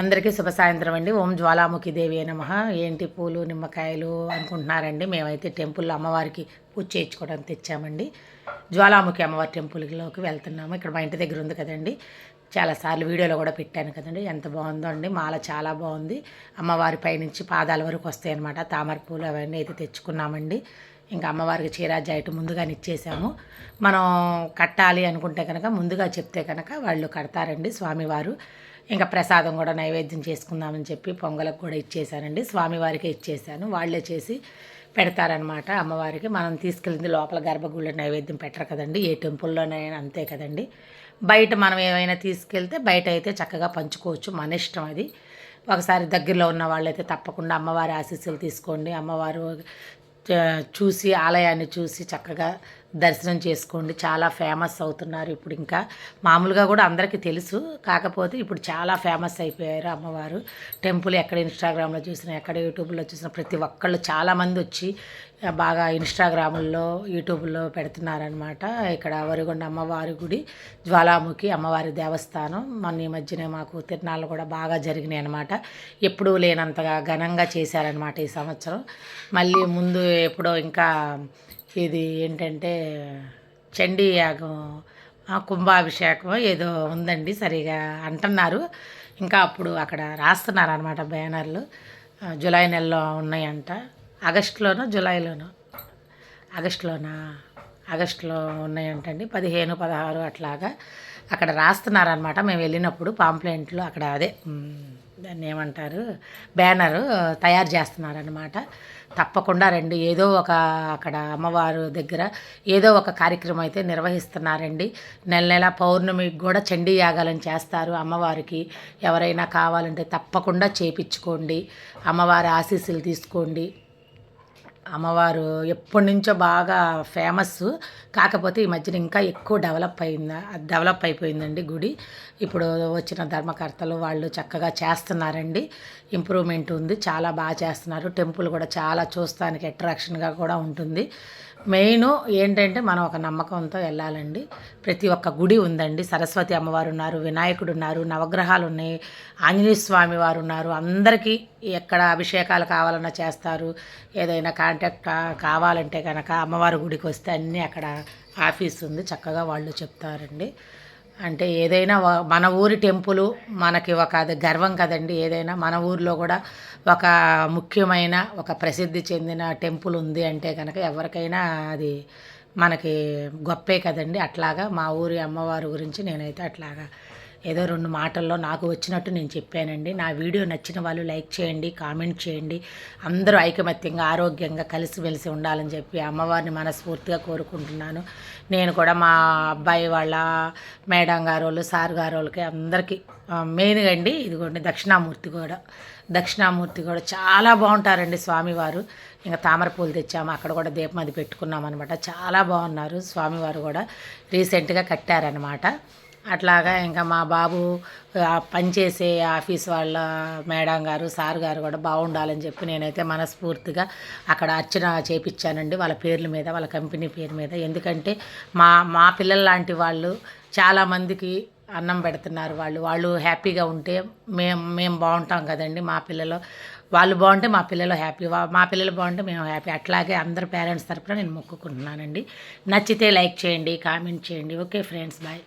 అందరికీ శుభ సాయంత్రం అండి. ఓం జ్వాలాముఖి దేవి నమః. ఏంటి పూలు నిమ్మకాయలు అనుకుంటున్నారండి. మేమైతే టెంపుల్లో అమ్మవారికి పూజ చేయించుకోవడానికి తెచ్చామండి. జ్వాలాముఖి అమ్మవారి టెంపుల్లోకి వెళ్తున్నాము. ఇక్కడ మా ఇంటి దగ్గర ఉంది కదండి. చాలాసార్లు వీడియోలో కూడా పెట్టాను కదండి. ఎంత బాగుందో అండి. మాల చాలా బాగుంది. అమ్మవారి పైనుంచి పాదాల వరకు వస్తాయి అన్నమాట. తామర పూలు అవన్నీ అయితే తెచ్చుకున్నామండి. ఇంకా అమ్మవారికి చీర జాయిట్ ముందుగానే ఇచ్చేసాము. మనం కట్టాలి అనుకుంటే కనుక ముందుగా చెప్తే కనుక వాళ్ళు కడతారండి స్వామివారు. ఇంకా ప్రసాదం కూడా నైవేద్యం చేసుకుందామని చెప్పి పొంగలకు కూడా ఇచ్చేసానండి. స్వామివారికే ఇచ్చేసాను. వాళ్ళే చేసి పెడతారనమాట అమ్మవారికి. మనం తీసుకెళ్ళింది లోపల గర్భగుడిలో నైవేద్యం పెట్టరు కదండి. ఏ టెంపుల్లోనైనా అంతే కదండి. బయట మనం ఏమైనా తీసుకెళ్తే బయట అయితే చక్కగా పంచుకోవచ్చు, మన ఇష్టం అది. ఒకసారి దగ్గరలో ఉన్న వాళ్ళైతే తప్పకుండా అమ్మవారి ఆశీస్సులు తీసుకోండి. అమ్మవారు చూసి ఆలయాన్ని చూసి చక్కగా దర్శనం చేసుకోండి. చాలా ఫేమస్ అవుతున్నారు ఇప్పుడు. ఇంకా మామూలుగా కూడా అందరికీ తెలుసు, కాకపోతే ఇప్పుడు చాలా ఫేమస్ అయిపోయారు అమ్మవారు టెంపుల్. ఎక్కడ ఇన్స్టాగ్రామ్లో చూసినా, ఎక్కడ యూట్యూబ్లో చూసినా ప్రతి ఒక్కళ్ళు చాలామంది వచ్చి బాగా ఇన్స్టాగ్రాముల్లో యూట్యూబ్లో పెడుతున్నారనమాట. ఇక్కడ వరిగొండ అమ్మవారి గుడి, జ్వాలాముఖి అమ్మవారి దేవస్థానం. మొన్న ఈ మధ్యనే మాకు తిరునాళ్ళు కూడా బాగా జరిగినాయి అనమాట. ఎప్పుడూ లేనంతగా ఘనంగా చేశారనమాట ఈ సంవత్సరం. మళ్ళీ ముందు ఎప్పుడో ఇంకా ఇది ఏంటంటే చండీ యాగం, కుంభాభిషేకం ఏదో ఉందండి, సరిగా అంటున్నారు. ఇంకా అప్పుడు అక్కడ రాస్తున్నారు అనమాట బ్యానర్లు. జూలై నెలలో ఉన్నాయంట. ఆగస్టులోనో జూలైలోనో, ఆగస్టులో ఉన్నాయంటండి. 15, 16 అట్లాగా అక్కడ రాస్తున్నారనమాట. మేము వెళ్ళినప్పుడు పాంప్లెంట్లు అక్కడ అదే దాన్ని ఏమంటారు, బ్యానరు తయారు చేస్తున్నారనమాట. తప్పకుండా రండి. ఏదో ఒక అక్కడ అమ్మవారు దగ్గర ఏదో ఒక కార్యక్రమం అయితే నిర్వహిస్తున్నారండి. నెల నెల పౌర్ణమికి కూడా చండీ యాగాలను చేస్తారు అమ్మవారికి. ఎవరైనా కావాలంటే తప్పకుండా చేపించుకోండి. అమ్మవారి ఆశీస్సులు తీసుకోండి. అమ్మవారు ఎప్పటి నుంచో బాగా ఫేమస్, కాకపోతే ఈ మధ్యన ఇంకా ఎక్కువ డెవలప్ అయిపోయిందండి గుడి. ఇప్పుడు వచ్చిన ధర్మకర్తలు వాళ్ళు చక్కగా చేస్తున్నారండి. ఇంప్రూవ్మెంట్ ఉంది, చాలా బాగా చేస్తున్నారు. టెంపుల్ కూడా చాలా చూస్తానికి అట్రాక్షన్గా కూడా ఉంటుంది. మెయిన్ ఏంటంటే మనం ఒక నమ్మకంతో వెళ్ళాలండి. ప్రతి ఒక్క గుడి ఉందండి. సరస్వతి అమ్మవారు ఉన్నారు, వినాయకుడు ఉన్నారు, నవగ్రహాలు ఉన్నాయి, ఆంజనేయ స్వామి వారు ఉన్నారు. అందరికీ ఎక్కడ అభిషేకాలు కావాలన్నా చేస్తారు. ఏదైనా కాంటాక్ట్ కావాలంటే కనుక అమ్మవారి గుడికి వస్తే అన్నీ అక్కడ ఆఫీస్ ఉంది, చక్కగా వాళ్ళు చెప్తారండి. అంటే ఏదైనా మన ఊరి టెంపుల్ మనకి ఒక అది గర్వం కదండి. ఏదైనా మన ఊరిలో కూడా ఒక ముఖ్యమైన ఒక ప్రసిద్ధి చెందిన టెంపుల్ ఉంది అంటే కనుక ఎవరికైనా అది మనకి గొప్పే కదండి. అట్లాగా మా ఊరి అమ్మవారి గురించి నేనైతే అట్లాగా ఏదో 2 మాటల్లో నాకు వచ్చినట్టు నేను చెప్పానండి. నా వీడియో నచ్చిన వాళ్ళు లైక్ చేయండి, కామెంట్ చేయండి. అందరూ ఐకమత్యంగా ఆరోగ్యంగా కలిసిమెలిసి ఉండాలని చెప్పి అమ్మవారిని మనస్ఫూర్తిగా కోరుకుంటున్నాను. నేను కూడా మా అబ్బాయి వాళ్ళ మేడం గారు వాళ్ళు, సార్ గారు వాళ్ళకి అందరికీ మెయిన్గా అండి ఇదిగోండి దక్షిణామూర్తి కూడా చాలా బాగుంటారండి స్వామివారు. ఇంకా తామర పూలు తెచ్చాము, అక్కడ కూడా దీపం అది పెట్టుకున్నాం అనమాట. చాలా బాగున్నారు స్వామివారు కూడా. రీసెంట్గా కట్టారనమాట. అట్లాగా ఇంకా మా బాబు పనిచేసే ఆఫీస్ వాళ్ళ మేడం గారు, సార్ గారు కూడా బాగుండాలని చెప్పి నేనైతే మనస్ఫూర్తిగా అక్కడ అర్చన చేపించానండి వాళ్ళ పేర్ల మీద, వాళ్ళ కంపెనీ పేరు మీద. ఎందుకంటే మా పిల్లల లాంటి వాళ్ళు చాలామందికి అన్నం పెడుతున్నారు. వాళ్ళు హ్యాపీగా ఉంటే మేము బాగుంటాం కదండి. మా పిల్లలు వాళ్ళు బాగుంటే మా పిల్లలు హ్యాపీ, మా పిల్లలు బాగుంటే మేము హ్యాపీ. అట్లాగే అందరు పేరెంట్స్ తరపున నేను మొక్కుకుంటున్నానండి. నచ్చితే లైక్ చేయండి, కామెంట్ చేయండి. Okay friends, bye.